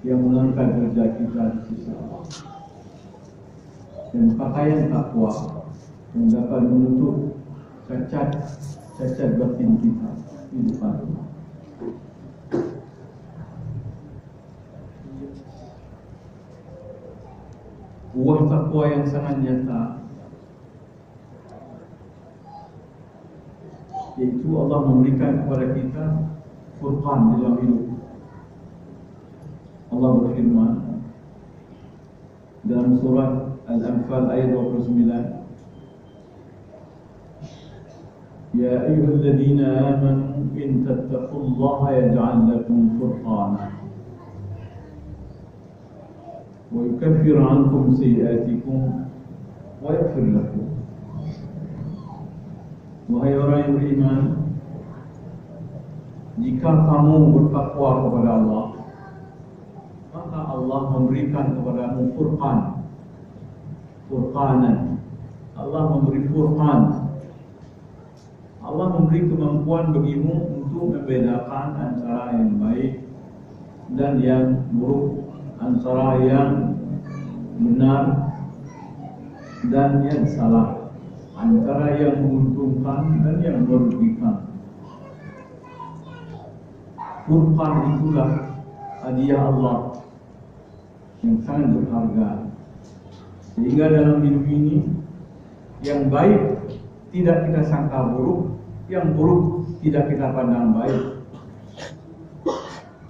yang mengangkat derajat kita di sisi Allah, dan pakaian takwa yang dapat menutup cacat batin kita di depan Allah. Buah takwa yang sangat nyata, yaitu Allah memberikan kepada kita furqan dalam hidup. Allah berfirman dalam surat Al-Anfal ayat 29, Ya ayyuhalladzina amanu in tattaqullaha yaj'al lakum furqana wa yukaffir 'ankum sayyi'atikum wa yaghfir lakum. Wahai orang yang beriman, jika kamu bertakwa kepada Allah, maka Allah memberikan kepadamu furqanan. Allah memberi furqan. Allah memberi kemampuan bagimu untuk membedakan antara yang baik dan yang buruk, antara yang benar dan yang salah, antara yang menguntungkan dan yang merugikan. Furqan itulah hadiah Allah yang sangat berharga, sehingga dalam hidup ini yang baik tidak kita sangka buruk, yang buruk tidak kita pandang baik,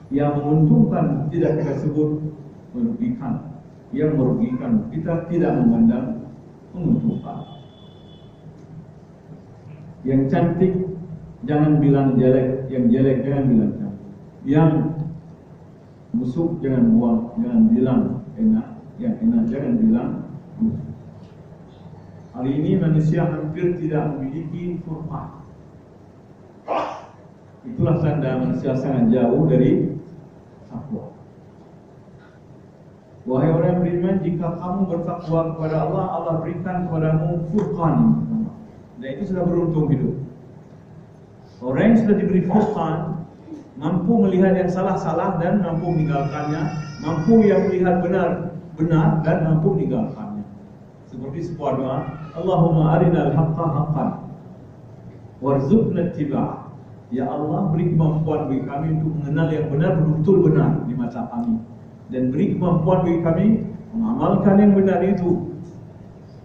yang menguntungkan tidak kita sebut merugikan, yang merugikan kita tidak memandang menguntungkan. Yang cantik jangan bilang jelek, yang jelek jangan bilang cantik, yang busuk jangan buang, jangan bilang enak, yang enak jangan bilang busuk. Hari ini manusia hampir tidak memiliki furqan. Itulah tanda manusia sangat jauh dari takwa. Wahai orang yang beriman, jika kamu bertakwa kepada Allah, Allah berikan kepadamu furqan. Dan itu sudah beruntung hidup. Orang yang sudah diberi furqan mampu melihat yang salah-salah dan mampu meninggalkannya, mampu yang melihat benar dan mampu meninggalkannya. Seperti sebuah doa, Allahumma arinal haqqa haqqan warzuqna ittiba'ah. Ya Allah, beri kemampuan bagi kami untuk mengenal yang benar betul benar di mata kami, dan beri kemampuan bagi kami mengamalkan yang benar itu.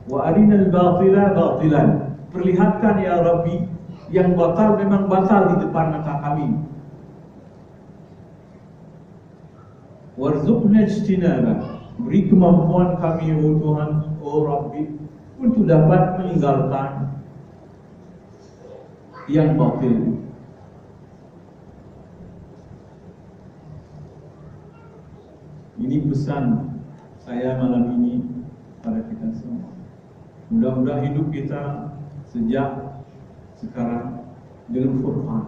Wa arinal batila batilan. Perlihatkan ya Rabbi yang batal memang batal di depan mata kami. Warzuqna ijtinaba. Beri kemampuan kami, oh Tuhan, oh Rabbi, untuk dapat meninggalkan yang batil. Ini pesan saya malam ini pada kita semua. Mudah-mudahan hidup kita sejak sekarang dengan furqan.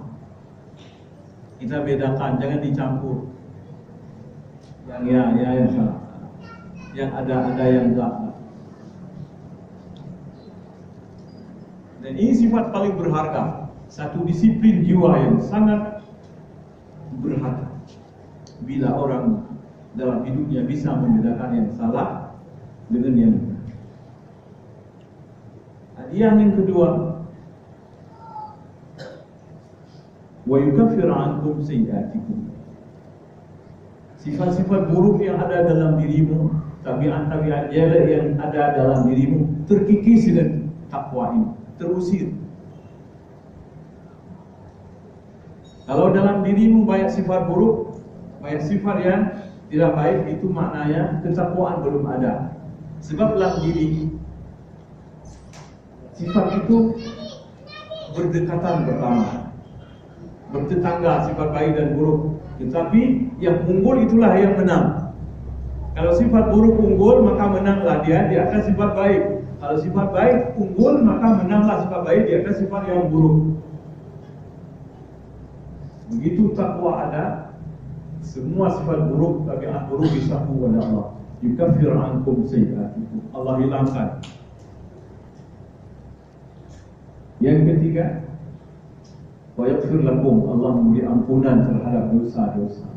Kita bedakan, jangan dicampur. Yang salah, yang ada yang enggak. Dan ini sifat paling berharga, satu disiplin jiwa yang sangat berharga. Bila orang dalam hidupnya bisa membedakan yang salah dengan yang benar. Hadiah yang kedua, wa yukaffir 'ankum sayyi'atikum. Sifat-sifat buruk yang ada dalam dirimu, tabiat-tabiat jelek yang ada dalam dirimu terkikis dengan takwa ini, terusir. Kalau dalam dirimu banyak sifat buruk, banyak sifat yang tidak baik, itu maknanya ketakwaan belum ada. Sebab dalam diri sifat itu berdekatan pertama, bertetangga sifat baik dan buruk. Tetapi yang unggul itulah yang menang. Kalau sifat buruk unggul, maka menanglah dia di atas sifat baik. Kalau sifat baik unggul, maka menanglah sifat baik di atas sifat yang buruk. Begitu takwa ada, semua sifat buruk, tabiat buruk disapu oleh Allah. Yukaffir 'ankum sayyi'atikum. Allah hilangkan. Yang ketiga, wa yaghfir lakum. Allah memberi ampunan terhadap dosa-dosa.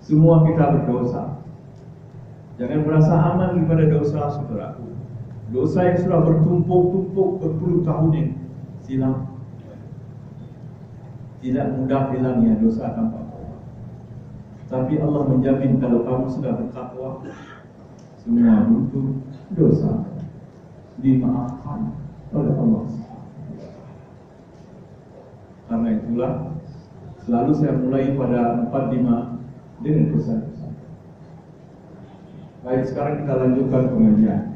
Semua kita berdosa. Jangan merasa aman daripada dosa, saudaraku. Dosa yang sudah bertumpuk-tumpuk berpuluh tahun yang silam. Tidak mudah hilangnya dosa tanpa taubat. Tapi Allah menjamin kalau kamu sudah bertakwa, semua bentuk dosa dimaafkan oleh Allah. Karena itulah selalu saya mulai pada 45 dengan pesan-pesan. Baik, sekarang kita lanjutkan pengajian.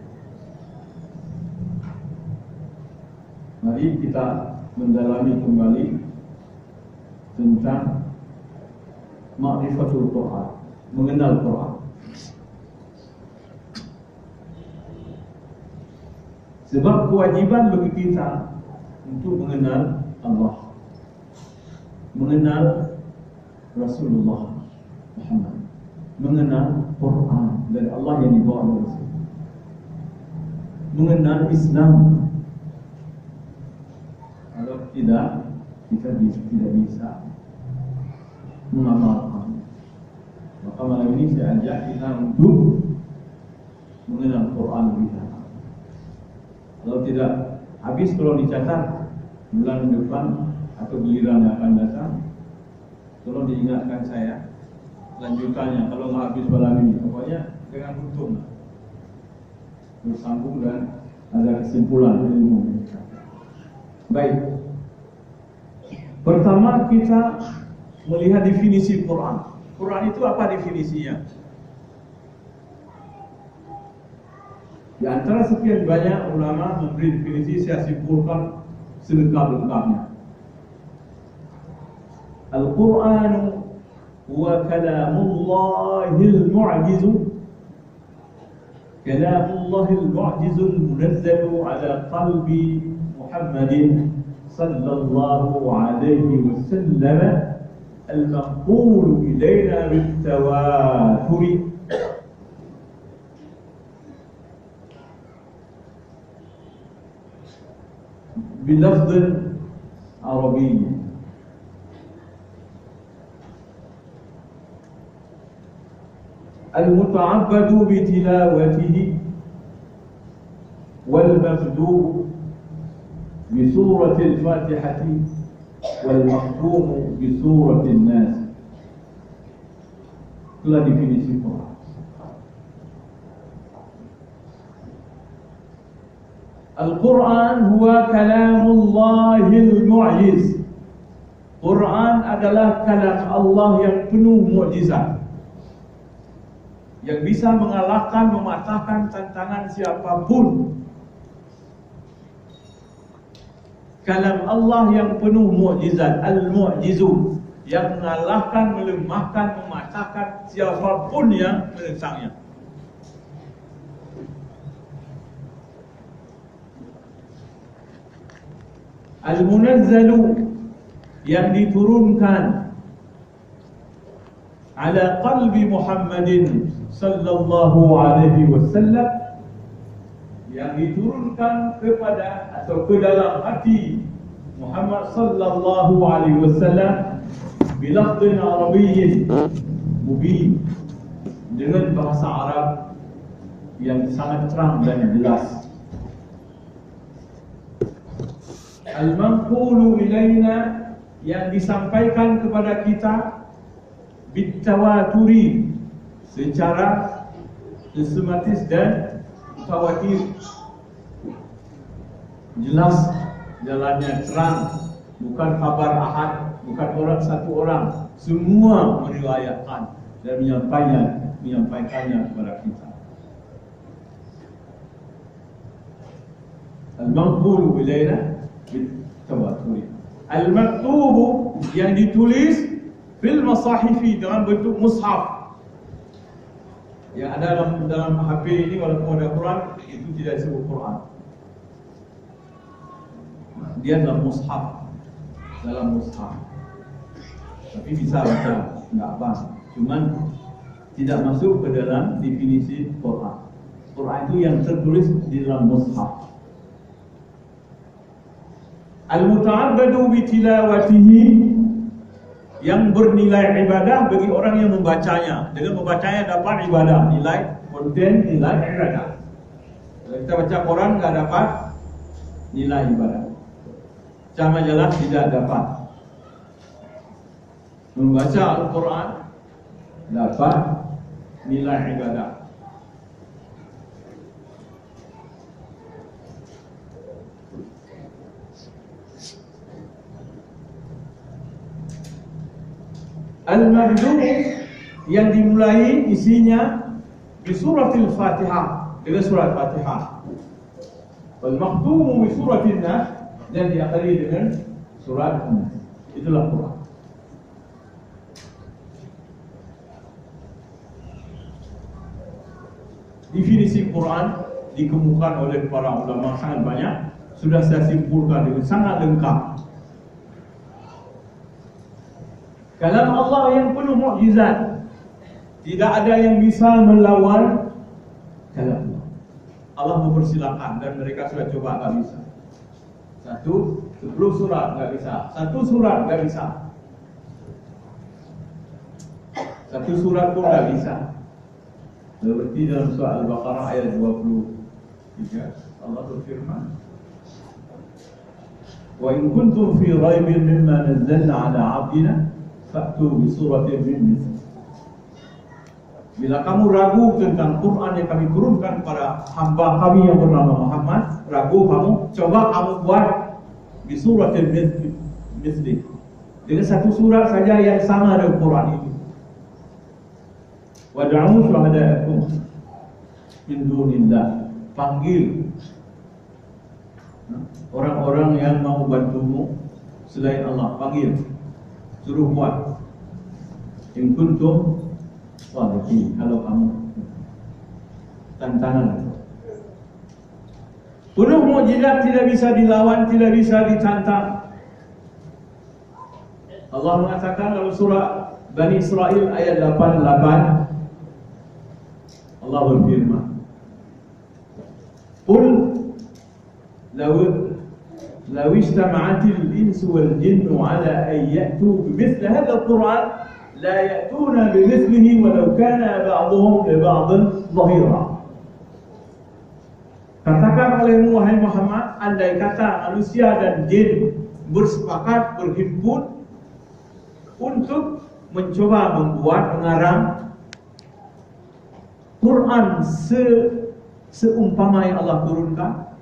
Mari kita mendalami kembali tentang ma'rifatul Quran, mengenal Quran. Sebab kewajiban bagi kita untuk mengenal Allah, mengenal Rasulullah Muhammad, mengenal Quran dari Allah yang dibawa oleh Rasul, mengenal Islam. Kalau tidak, kita tidak bisa mengamalkan. Maka malam ini saya ajak kita untuk mengenal Quran lebih dalam. Kalau tidak habis, kalau dicatat bulan depan atau giliran yang akan datang, tolong diingatkan saya lanjutannya. Kalau nggak habis malam ini, pokoknya dengan untung bersambung dan ada kesimpulan ilmu. Baik, pertama kita melihat definisi Quran. Quran itu apa definisinya? Di antara sekian banyak ulama memberi definisi, saya simpulkan selengkap-lengkapnya. Al-Qur'anu huwa kalamullahil mu'jizu, kalamullahil mu'jizul munazzalu ala qalbi Muhammadin sallallahu alaihi wasallam al-manqulu ilayna bit-tawatur بلفظ عربي المتعبد بتلاوته والمفدوء بسورة الفاتحة والمختوم بسورة الناس. Itulah definisi Quran. Al-Quran huwa kalamullahil mu'jiz. Quran adalah kalam Allah yang penuh mukjizat, yang bisa mengalahkan, mematahkan tantangan siapapun. Kalam Allah yang penuh mukjizat, al-mu'jizu, yang mengalahkan, melemahkan, mematahkan siapapun yang menentangnya. Al-munazzalu, yang diturunkan ala qalbi Muhammadin sallallahu alaihi wasallam, yang diturunkan kepada atau ke dalam hati Muhammad sallallahu alaihi wasallam bilafdhin arabiyyin mubin, dengan bahasa Arab yang sangat terang dan jelas. Al-manqulu ilaina, yang disampaikan kepada kita bitawaturi, secara sistematis dan tawatir, jelas jalannya, terang, bukan kabar ahad, bukan orang satu orang, semua meriwayatkan dan menyampaikannya kepada kita. Al-manqulu ilaina bitawaturi. Al-maktubu, yang ditulis fil masahifi, dalam bentuk mushaf. Yang ada dalam HP ini, walaupun ada Quran, itu tidak disebut Quran. Dia dalam mushaf, tapi bisa baca, enggak apa, cuman tidak masuk ke dalam definisi Quran. Quran itu yang tertulis di dalam mushaf. Al-muta'abbadu bitilawatihi, yang bernilai ibadah bagi orang yang membacanya. Dengan membacanya dapat ibadah, nilai konten, nilai ibadah. Kalau kita baca Quran nggak dapat nilai ibadah. Sama jalan tidak dapat. Membaca Al-Quran dapat nilai ibadah. Al-Mahdum yang dimulai isinya di suratil Fatihah, dengan surat Fatihah. Al-Mahdum di suratil Nas dan diakhiri dengan surat Nas. Itulah Quran. Definisi Quran dikemukakan oleh para ulama sangat banyak. Sudah saya simpulkan dengan sangat lengkap. Kalam Allah yang penuh mukjizat, tidak ada yang bisa melawan kalam Allah. Allah mempersilakan dan mereka sudah coba tak bisa. 10 surat tak bisa, 1 surat tak bisa, 1 surat pun tak bisa. Seperti dalam surah Al-Baqarah ayat 23 Allah berfirman, "Wa in kuntum fi raibin mimma nazzalna 'ala 'abdina fa'tu bi suratin min mithlihi." Bila kamu ragu tentang Quran yang kami turunkan kepada hamba kami yang bernama Muhammad, ragu kamu, coba kamu buat bi suratin mithlihi, dengan 1 surat saja yang sama dengan Quran itu. Wad'u syuhada'akum min dunillah, panggil orang-orang yang mau bantumu selain Allah, panggil, suruh buat. In kuntum shadiqin, kalau kamu tantangan. Penuh mukjizat, tidak bisa dilawan, tidak bisa ditantang. Allah mengatakan dalam surah Bani Israel ayat 88, Allah berfirman, "Qul law istama'atil insu wal jinnu 'ala an ya'tu bimithli hadzal Qur'an la ya'tuna bimithlihi walau kana ba'dhuhum li ba'dhin dhahira." Katakan olehmu wahai Muhammad, andai kata manusia dan jin bersepakat, berhimpun untuk mencoba membuat, mengarang Quran seumpama yang Allah turunkan,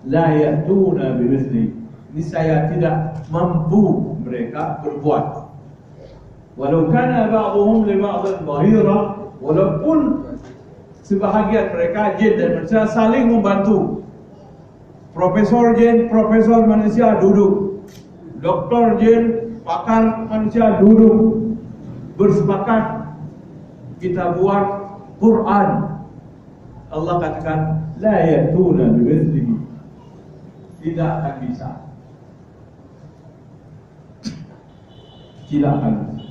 la ya'tuna bimithli, niscaya tidak mampu mereka berbuat. Walau kana ba'dhum li ba'dhin dhahira, walaupun sebahagian mereka jin dan manusia saling membantu. Profesor jin, profesor manusia duduk, doktor jin, pakar manusia duduk, bersepakat kita buat Quran. Allah katakan la ya'tuna bimithlihi, tidak akan bisa, tidak akan bisa.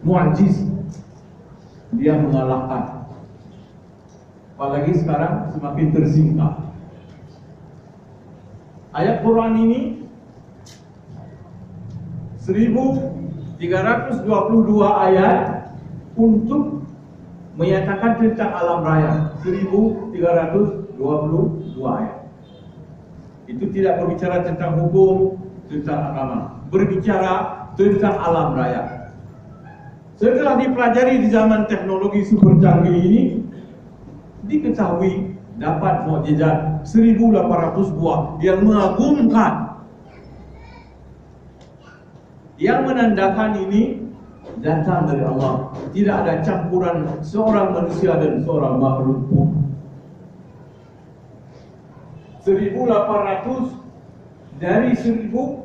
Mu'jiz, dia mengalahkan. Apalagi sekarang semakin tersingkap. Ayat Quran ini 1322 ayat untuk menyatakan tentang alam raya. 1322 ayat. Itu tidak berbicara tentang hukum, tentang agama, berbicara tentang alam raya. Setelah dipelajari di zaman teknologi super canggih ini, diketahui dapat mukjizat 1800 buah yang mengagumkan, yang menandakan ini datang dari Allah. Tidak ada campuran seorang manusia dan seorang makhluk pun. 1800 dari 1322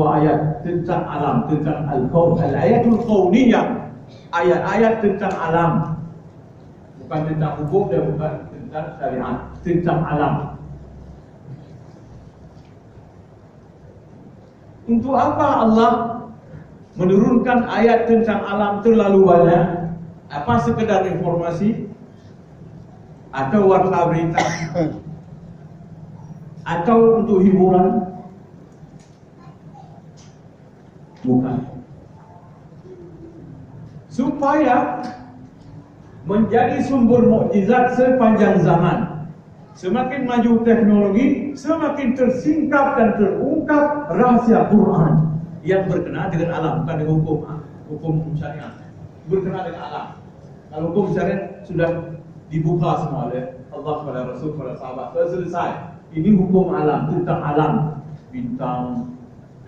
ayat tentang alam, tentang al-kaun, al-ayatul kauniyah, ayat-ayat tentang alam, bukan tentang hukum dan bukan tentang syariat, tentang alam. Untuk apa Allah menurunkan ayat tentang alam terlalu banyak? Apa sekedar informasi atau warta berita atau untuk hiburan? Bukan. Supaya menjadi sumber mukjizat sepanjang zaman. Semakin maju teknologi, semakin tersingkap dan terungkap rahasia Quran yang berkenaan dengan alam, bukan dengan hukum syariat, berkenaan dengan alam. Kalau hukum syariat sudah dibuka semua oleh Allah kepada Rasul, kepada sahabat, sudah selesai. Ini hukum alam, tentang alam, bintang,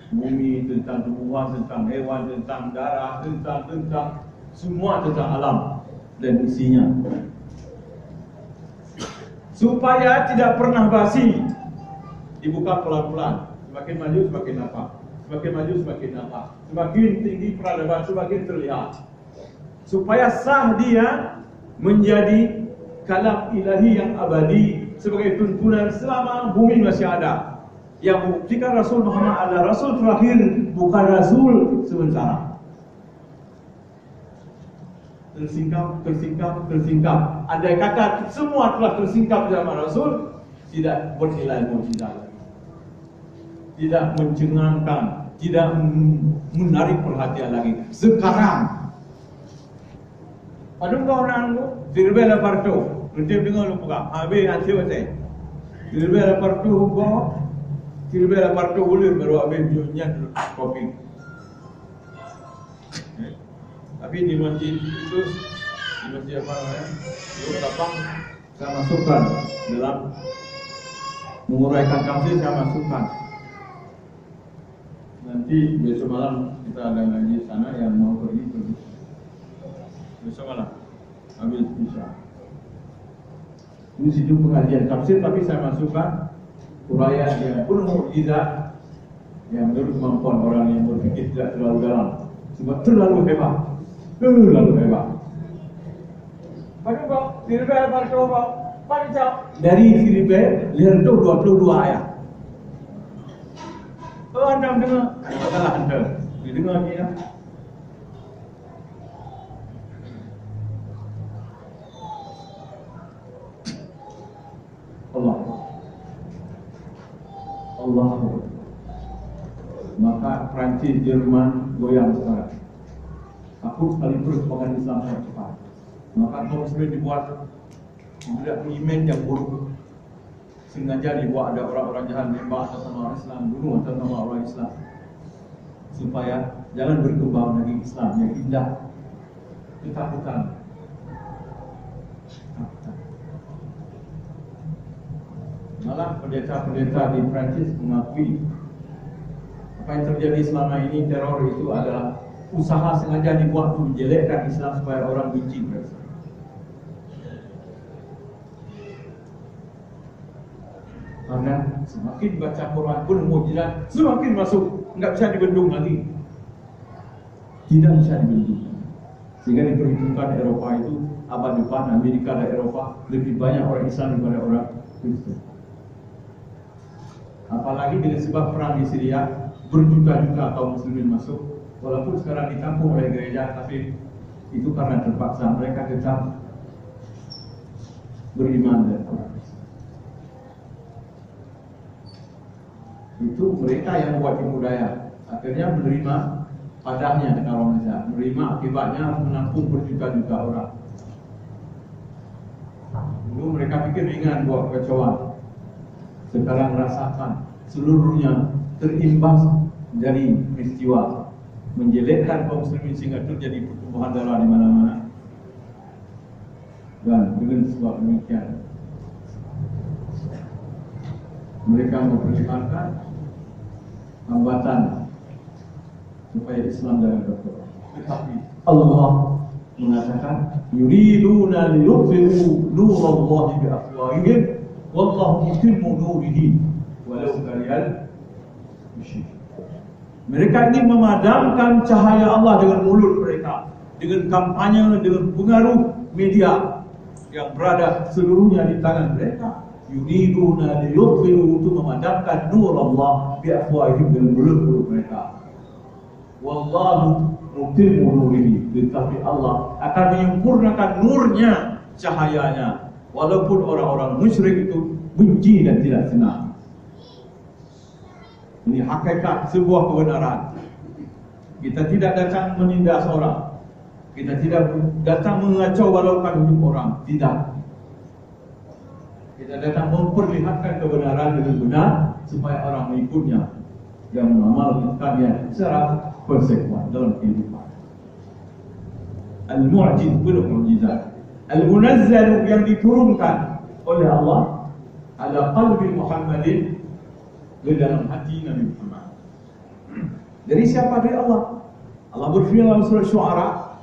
bumi, tentang tumbuhan, tentang hewan, tentang darah, tentang semua tentang alam dan isinya. Supaya tidak pernah basi, dibuka pelan-pelan. Semakin maju semakin nampak, semakin maju semakin nampak, semakin tinggi peradaban semakin terlihat. Supaya sah dia menjadi kalam ilahi yang abadi sebagai tuntunan selama bumi masih ada. Yang membuktikan Rasul Muhammad adalah Rasul terakhir, bukan Rasul sementara. Tersingkap. Andai kata semua telah tersingkap zaman Rasul, tidak bernilai mukjizat lagi, tidak mencengangkan, tidak menarik perhatian lagi. Sekarang, padahal kau nanggu, dirbe la parto, nanti dengar lu buka, habis nanti betul. Dirbe la parto kau, dirbe la parto boleh baru habis jualnya kopi. Tapi di masjid itu, di masjid apa namanya, itu lapang saya masukkan dalam menguraikan tafsir, saya masukkan. Nanti besok malam kita ada ngaji sana, yang mau pergi. Besok malam habis isya. Ini situ pengajian tafsir, tapi saya masukkan uraian yang penuh mukjizat yang menurut kemampuan orang yang berpikir tidak terlalu dalam, sebab terlalu hebat. Bagaimana bang? Filipin berdoa bang. Bagaimana? Dari Filipin, lihat tu 22 ayat. Anda dengar? Katalah anda. Dengar lagi ya. Allah. Maka Prancis, Jerman goyang sekarang. Takut sekali terus pengen Islam yang cepat. Maka kaum muslimin dibuat iman yang buruk. Sengaja dibuat ada orang-orang jahat menembak atas nama orang Islam, bunuh atas nama orang Islam, supaya jangan berkembang lagi Islam yang indah. Ketakutan. Malah pendeta-pendeta di Prancis mengakui apa yang terjadi selama ini, teror itu adalah usaha sengaja dibuat untuk menjelekkan Islam supaya orang benci mereka. Karena semakin baca Quran pun mukjizat semakin masuk, enggak bisa dibendung lagi. Tidak bisa dibendung. Sehingga diperhitungkan Eropa itu abad depan, Amerika dan Eropa lebih banyak orang Islam daripada orang Kristen. Apalagi dengan sebab perang di Syria, berjuta-juta kaum muslimin masuk. Walaupun sekarang ditampung oleh gereja, tapi itu karena terpaksa, mereka tetap beriman dan orang Islam. Itu mereka yang membuat tipu daya, akhirnya menerima padahnya kata orang Indonesia, menerima akibatnya menampung berjuta-juta orang. Dulu mereka pikir ringan buat kekacauan, sekarang merasakan seluruhnya terimbas dari peristiwa menjelekkan kaum muslimin sehingga terjadi pertumpahan darah di mana-mana. Dan dengan sebab demikian mereka memperlihatkan hambatan supaya Islam jangan berkembang. Tetapi Allah mengatakan yuriduna liyutfi'u nurallahi bi afwahihim wallahu mutimmu nurihi walau karihal musyrikun. Mereka ingin memadamkan cahaya Allah dengan mulut mereka, dengan kampanye, dengan pengaruh media yang berada seluruhnya di tangan mereka. Yuriduna liyutfi'u, untuk memadamkan nur Allah bi afwahihim, dengan mulut-mulut mereka. Wallahu mutimmu nurihi, tetapi Allah akan menyempurnakan nurnya, cahayanya, walaupun orang-orang musyrik itu benci dan tidak senang. Ini hakikat sebuah kebenaran. Kita tidak datang menindas orang. Kita tidak datang mengacau balaukan hidup orang. Tidak. Kita datang memperlihatkan kebenaran dengan benar supaya orang mengikutnya dan mengamalkannya secara konsekuan dalam kehidupan. Al-Mu'jiz, penuh mukjizat. Al-Munazzal, yang diturunkan oleh Allah ala qalbi Muhammadin, ke dalam hati Nabi Muhammad. Dari siapa? Dari Allah. Allah berfirman dalam surah Syu'ara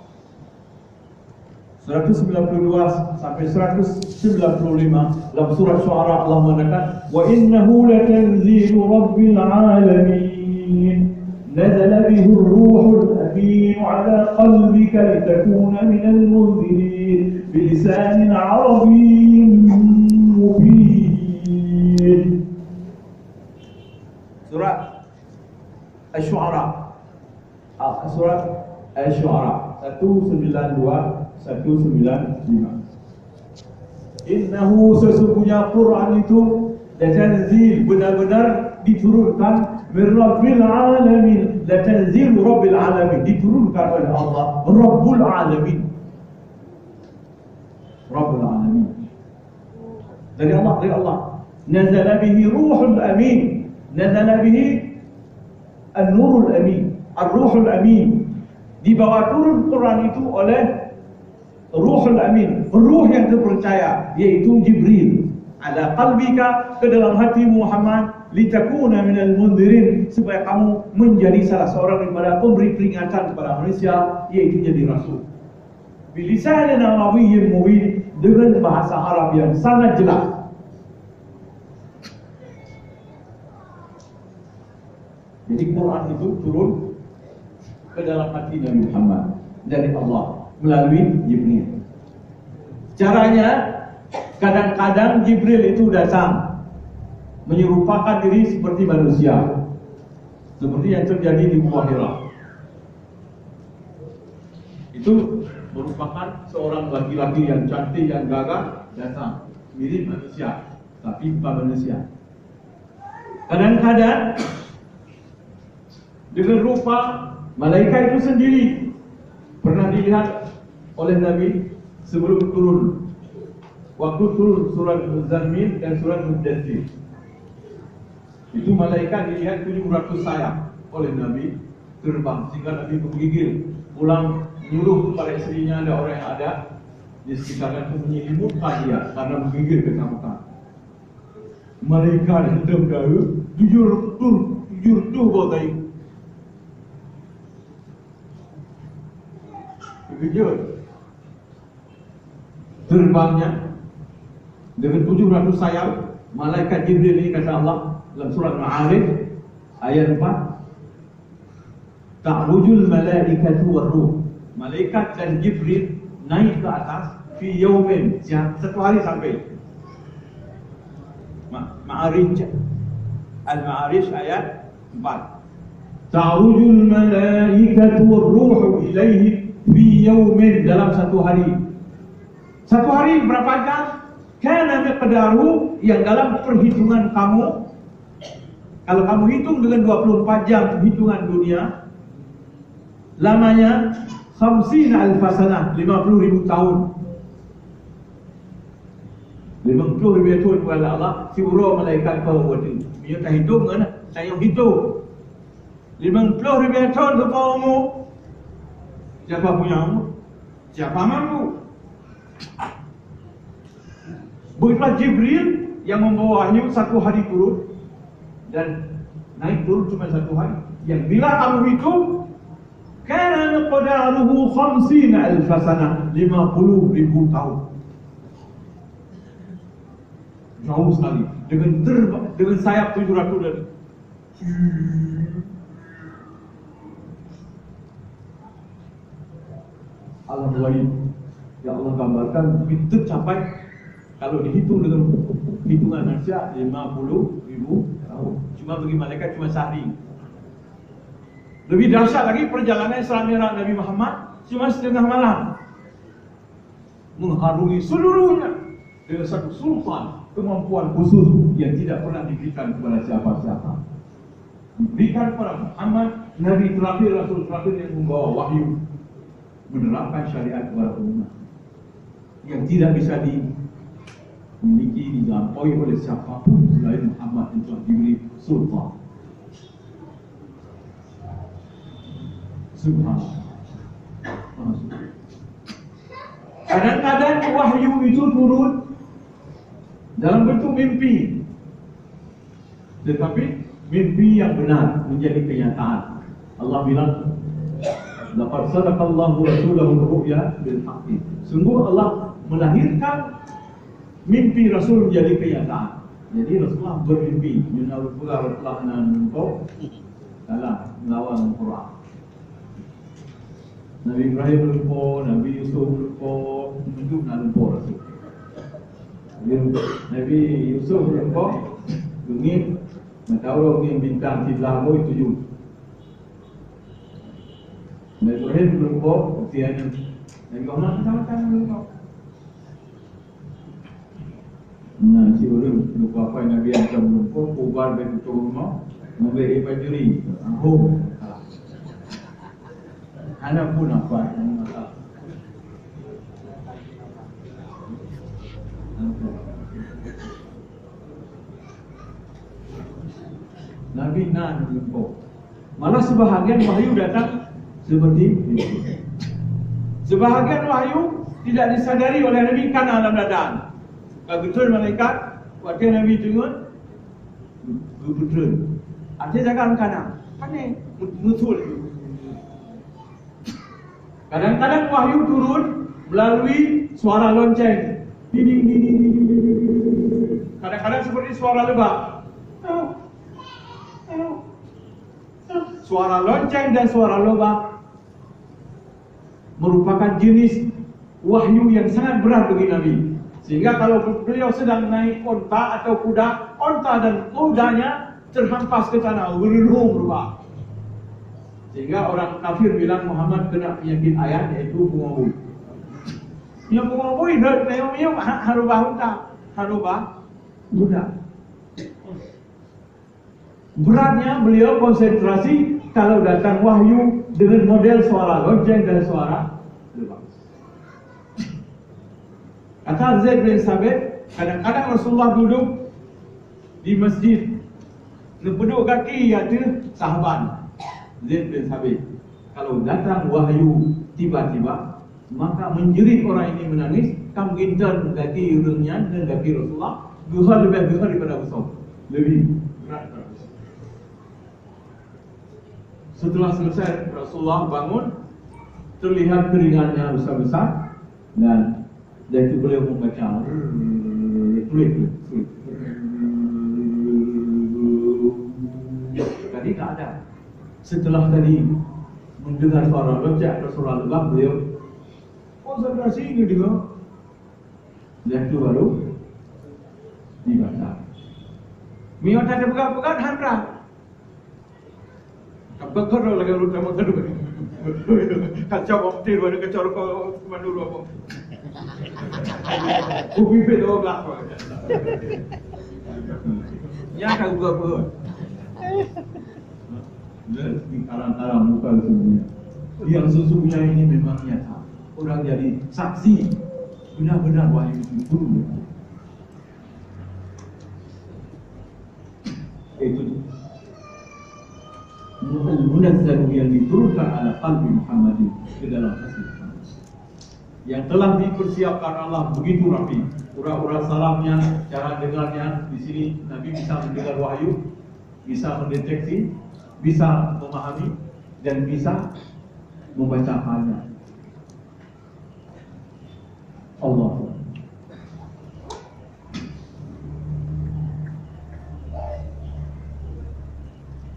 192 sampai 195. Dalam surah Syu'ara Allah mengatakan, wa innahu latanzilu rabbil alamin nazala bihi ar-ruhul amin ala qalbika litakuna minal munzirin bilisanin arabiyyin mubin. Surah Asy-Syu'ara, surah Asy-Syu'ara 192-195. Innahu, sesungguhnya Quran itu latanzil, benar-benar diturunkan, min Rabbil Alamin, latanzil Rabbil Alamin, diturunkan oleh Allah, Rabbul Alamin, Rabbul Alamin, dari Allah. Nazala bihi Ruhul Amin, nazala bihi An-Nurul Amin, Ar-Ruhul Amin, dibawa turun Quran itu oleh Ruhul Amin, ruh yang terpercaya, yaitu Jibril, ala qalbika, ke dalam hati Muhammad, litakuna minal munzirin, supaya kamu menjadi salah seorang daripada pemberi peringatan kepada manusia, yaitu jadi rasul. Bilisanin arabiyyin mubin, dengan bahasa Arab yang sangat jelas. Jadi Quran itu turun ke dalam hati Nabi Muhammad dari Allah melalui Jibril. Caranya, kadang-kadang Jibril itu datang menyerupakan diri seperti manusia, seperti yang terjadi di Gua Hira. Itu merupakan seorang laki-laki yang cantik, yang gagah, datang mirip manusia, tapi bukan manusia. Kadang-kadang dengan rupa malaikat itu sendiri, pernah dilihat oleh Nabi sebelum turun, waktu turun surat Muzammil dan surat Mudaththir. Itu malaikat dilihat 700 sayap oleh Nabi, terbang sehingga Nabi menggigil, pulang menyuruh kepada istrinya, ada orang yang ada di sekitarnya itu menyelimutkan dia karena menggigil ketakutan. Malaikat hendak dahulu jujur tuh bagai kejut, terbangnya dengan 700 sayap. Malaikat Jibril ini, kata Allah dalam surah Al-Ma'arij ayat 4, ta'rujul malaikatu war-ruh, malaikat dan Jibril naik ke atas fi yaumin, satu hari sampai. Ma'arij, Al-Ma'arij ayat 4, ta'rujul malaikatu war-ruh ilaihi fi yaumin, dalam satu hari. Satu hari berapa jam? Kana miqdaru, yang dalam perhitungan kamu, kalau kamu hitung dengan 24 jam hitungan dunia, lamanya 50,000 sanah, 50,000 tahun. 50,000 tahun kepada Allah, si urau malaikat kau buat itu. Dia tak hitung kan? Saya hitung 50,000 tahun ke kamu. Siapa punya umur? Siapa mampu? Begitulah Jibril yang membawa wahyu satu hari turun, dan naik turun cuma satu hari. Yang bila kamu hitung, kana miqdaruhu 50,000 sanah, 50,000 tahun. Jauh sekali. Dengan sayap 700 dan alam lain yang Allah gambarkan itu tercapai kalau dihitung dengan hitungan manusia 50,000 tahun. Cuma bagi malaikat cuma sehari. Lebih dahsyat lagi perjalanan Isra Mi'raj Nabi Muhammad cuma setengah malam, mengharungi seluruhnya dengan satu sultan, kemampuan khusus yang tidak pernah diberikan kepada siapa-siapa. Diberikan kepada Muhammad Nabi terakhir, Rasul terakhir yang membawa wahyu, menerapkan syariat kepada umat yang tidak bisa dimiliki, dilampaui oleh siapapun selain Muhammad yang telah diberi sultan. Subhanallah. Kadang-kadang wahyu itu turun dalam bentuk mimpi, tetapi mimpi yang benar menjadi kenyataan. Allah bilang, laqad sadaqallahu rasulahu ar-ru'ya bil haqqi. Sungguh Allah melahirkan mimpi Rasul menjadi kenyataan. Jadi Rasulullah bermimpi, Rasulullah nampak dalam melawan Quran. Nabi Ibrahim lupa, Nabi Yusuf lupa, hidup nak lupa Rasul. Nabi Yusuf lupa, dungin, tahu dungin bintang kiblat boy 7. Nabi Ibrahim lupa, usianya Nabi Muhammad sama-sama lupa. Nah, si orang lupa apa yang Nabi akan lupa, kubar dari tutup rumah, memberi bajuri, home. Anak pun apa yang masalah. Nabi Nan lupa. Malah sebahagian wahyu datang seperti itu. Sebahagian wahyu tidak disadari oleh Nabi karena alam dadaan. Betul malaikat waktu Nabi tengok betul. Artinya jangan kanan. Aneh, betul. Kadang-kadang wahyu turun melalui suara lonceng. Kadang-kadang seperti suara lebah. Suara lonceng dan suara lebah merupakan jenis wahyu yang sangat berat bagi Nabi. Sehingga kalau beliau sedang naik onta atau kuda, onta dan kudanya terhempas ke tanah, berlum berubah. Sehingga orang kafir bilang Muhammad kena penyakit ayat, iaitu pengoboi. Yang pengoboi meong-meong harubah unta, harubah kuda. Beratnya beliau konsentrasi kalau datang wahyu dengan model suara lonceng dan suara lebah. Kata Zaid bin Sabit, kadang-kadang Rasulullah duduk di masjid, duduk kaki ada sahabat. Zaid bin Sabit, kalau datang wahyu tiba-tiba, maka menjerit orang ini menangis, kamgintan kaki urungnya dan kaki Rasulullah, gehar lebih gehar daripada besar, lebih berat. Setelah selesai Rasulullah bangun, terlihat keringatnya besar-besar dan itu beliau membaca tulis. Tadi tak ada. Setelah tadi mendengar suara lonceng atau suara lebah, beliau konsentrasi ini juga. Dan itu baru dibaca. Miot ada pegang-pegang handra. Bakar lagi lu sama kedua. Kacau optir baru kacau kau mandul apa. Ubi bedo belak. Ya kau gua pun. Di antara muka sesungguhnya. Yang sesungguhnya ini memang nyata. Orang jadi saksi benar-benar wahyu itu turun. Itu munazzal yang diturunkan ala qalbi Muhammadin ke dalam hati Muhammad, yang telah dipersiapkan Allah begitu rapi. Ura-ura salamnya, cara dengarnya, di sini Nabi bisa mendengar wahyu, bisa mendeteksi, bisa memahami dan bisa membaca halnya. Allah.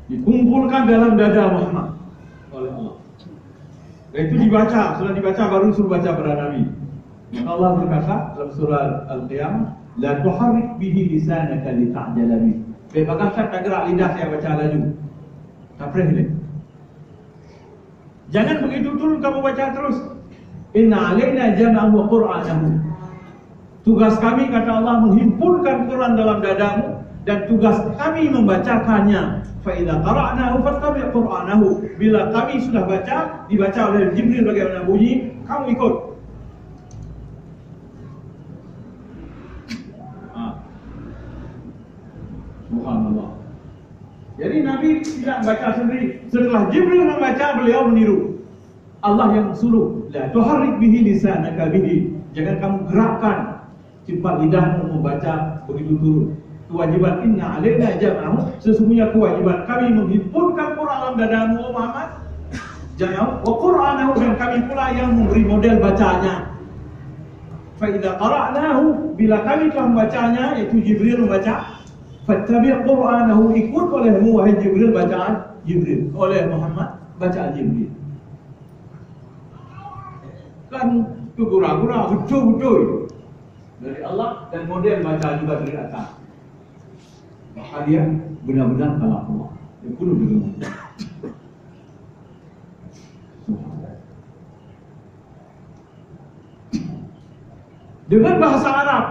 Dikumpulkan dalam dada Muhammad oleh Allah. Dan itu dibaca, setelah dibaca baru suruh baca pada Nabi. Maka Allah berkata dalam surah Al-Qiyamah, la tuharrik bihi lisanaka lita'jala bihi. Bagaimana tak gerak lidah saya baca laju. Tak boleh. Jangan begitu dulu kamu baca terus. Inna alaina jam'ahu wa qur'anahu. Tugas kami kata Allah menghimpunkan Quran dalam dadamu dan tugas kami membacakannya. Fa idza qara'nahu fattabi' qur'anahu. Bila kami sudah baca, dibaca oleh Jibril bagaimana bunyi, kamu ikut. Subhanallah. Jadi Nabi tidak baca sendiri. Setelah Jibril membaca, beliau meniru. Allah yang suruh, la tuharrik bihi lisanaka bihi. Jangan kamu gerakkan cepat lidahmu membaca begitu turun. Kewajiban inna alaina jam'ahu, sesungguhnya kewajiban kami menghimpunkan Quran dalam dadamu Muhammad. Jangan wa Qur'anahu, dan kami pula yang memberi model bacanya. Fa idza qara'nahu, bila kami telah membacanya, yaitu Jibril membaca, fattabi' Qur'anahu, ikut olehmu wahai Jibril bacaan Jibril, oleh Muhammad bacaan Jibril. Kan kegura-gura betul-betul dari Allah, dan model baca juga dari atas. Maka dia benar-benar kalam Allah. Dia penuh dengan dengan bahasa Arab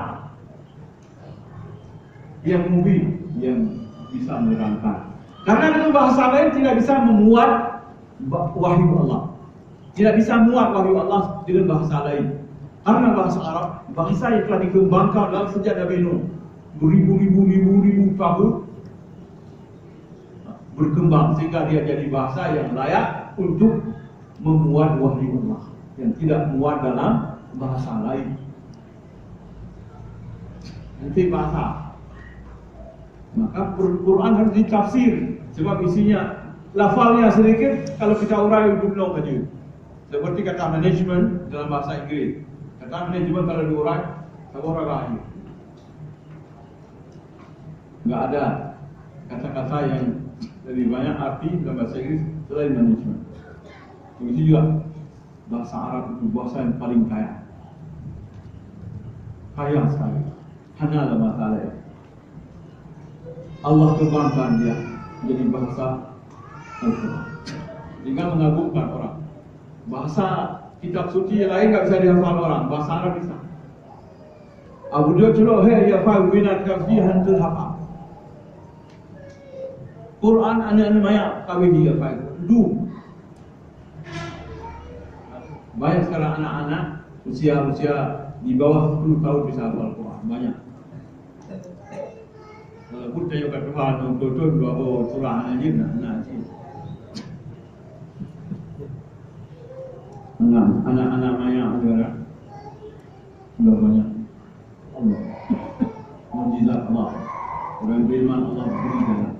yang mubin, yang bisa menerangkan. Karena dengan bahasa lain tidak bisa memuat wahyu Allah. Tidak bisa muat wahyu Allah dengan bahasa lain. Karena bahasa Arab, bahasa yang telah dikembangkan dalam sejak Nabi Nuh beribu-ribu tahun berkembang sehingga dia jadi bahasa yang layak untuk memuat wahyu Allah, yang tidak muat dalam bahasa lain. Nanti bahasa, maka Quran harus ditafsir sebab isinya lafalnya sedikit, kalau kita urai jumlah saja. Seperti kata manajemen dalam bahasa Inggris. Kata manajemen kalau diurai, sebuah lagi. Enggak ada kata-kata yang lebih banyak arti dalam bahasa Inggris selain manajemen. Begitu juga bahasa Arab itu bahasa yang paling kaya. Kaya sekali. Hanya ada masalah. Allah kembangkan dia menjadi bahasa Al-Quran. Sehingga mengagumkan orang. Bahasa kitab suci yang lain tak bisa dihafal orang, bahasa Arab bisa. Abu Dhabi celoh ya fa winat kafsihan terhafal. Quran anak-anak maya kawin dia fa du. Banyak sekarang anak-anak usia di bawah 10 tahun bisa hafal Quran, banyak. Walaupun saya kata Tuhan untuk bawa surah anak anak-anak maya negara sudah banyak. Allah mukjizat Allah, orang beriman Allah beri jalan.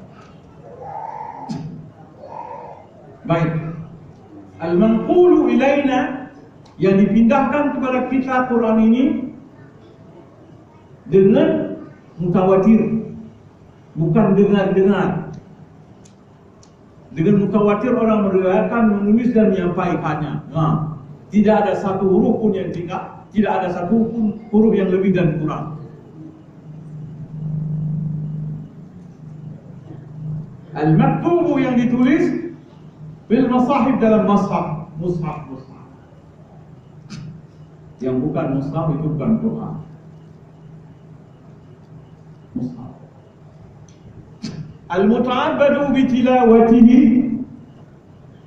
Baik, al-manqulu ilaina, yang dipindahkan kepada kita Quran ini dengan mutawatir, bukan dengar-dengar. Dengan mutawatir orang meriwayatkan, menulis dan menyampaikannya. Tidak ada satu huruf pun yang tinggal, tidak ada satu pun huruf yang lebih dan kurang. Al-maktubu yang ditulis bil masahib, dalam mushaf. Yang bukan mushaf itu bukan Quran. Mushaf. Al-muta'abbadu bi tilawatihi,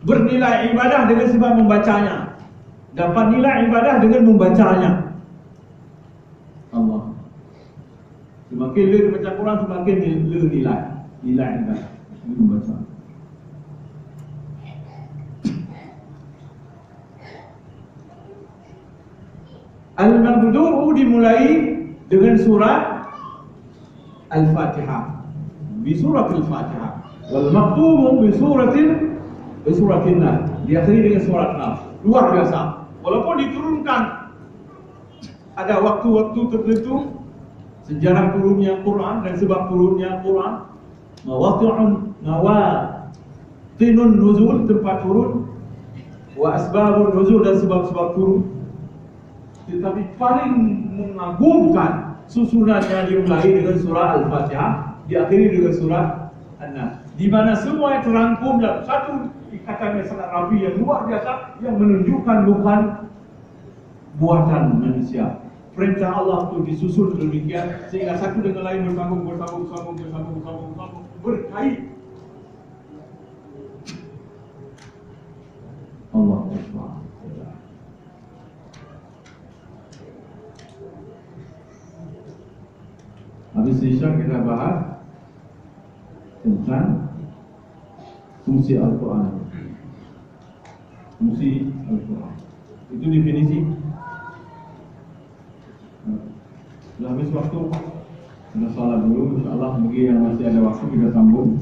bernilai ibadah dengan sebab membacanya. Dapat nilai ibadah dengan membacanya. Allah. Semakin lu baca Quran, semakin lu nilai ibadah membaca. Al-mabdu'u dimulai dengan surah Al-Fatihah. Bi surah Al-Fatihah. Wal maqtumu bi suratin Nas. Diakhiri dengan surat Nas. Luar biasa. Walaupun diturunkan ada waktu-waktu tertentu, sejarah turunnya Quran dan sebab turunnya Quran, mawatinun nuzul, tempat turun, wa asbabun nuzul, dan sebab-sebab turun. Tetapi paling mengagumkan susunannya dimulai dengan surah Al-Fatihah, diakhiri dengan surah An-Nas, di mana semua yang terangkum dalam satu ikatan yang sangat rapi, yang luar biasa, yang menunjukkan bukan buatan manusia, perintah Allah itu disusun demikian sehingga satu dengan lain bersambung berkait. Allah Akbar. Habis Isya kita bahas tentang fungsi Al-Quran. Fungsi Al-Quran itu definisi. Sudah habis waktu, kita salat dulu. InsyaAllah mungkin yang masih ada waktu kita sambung.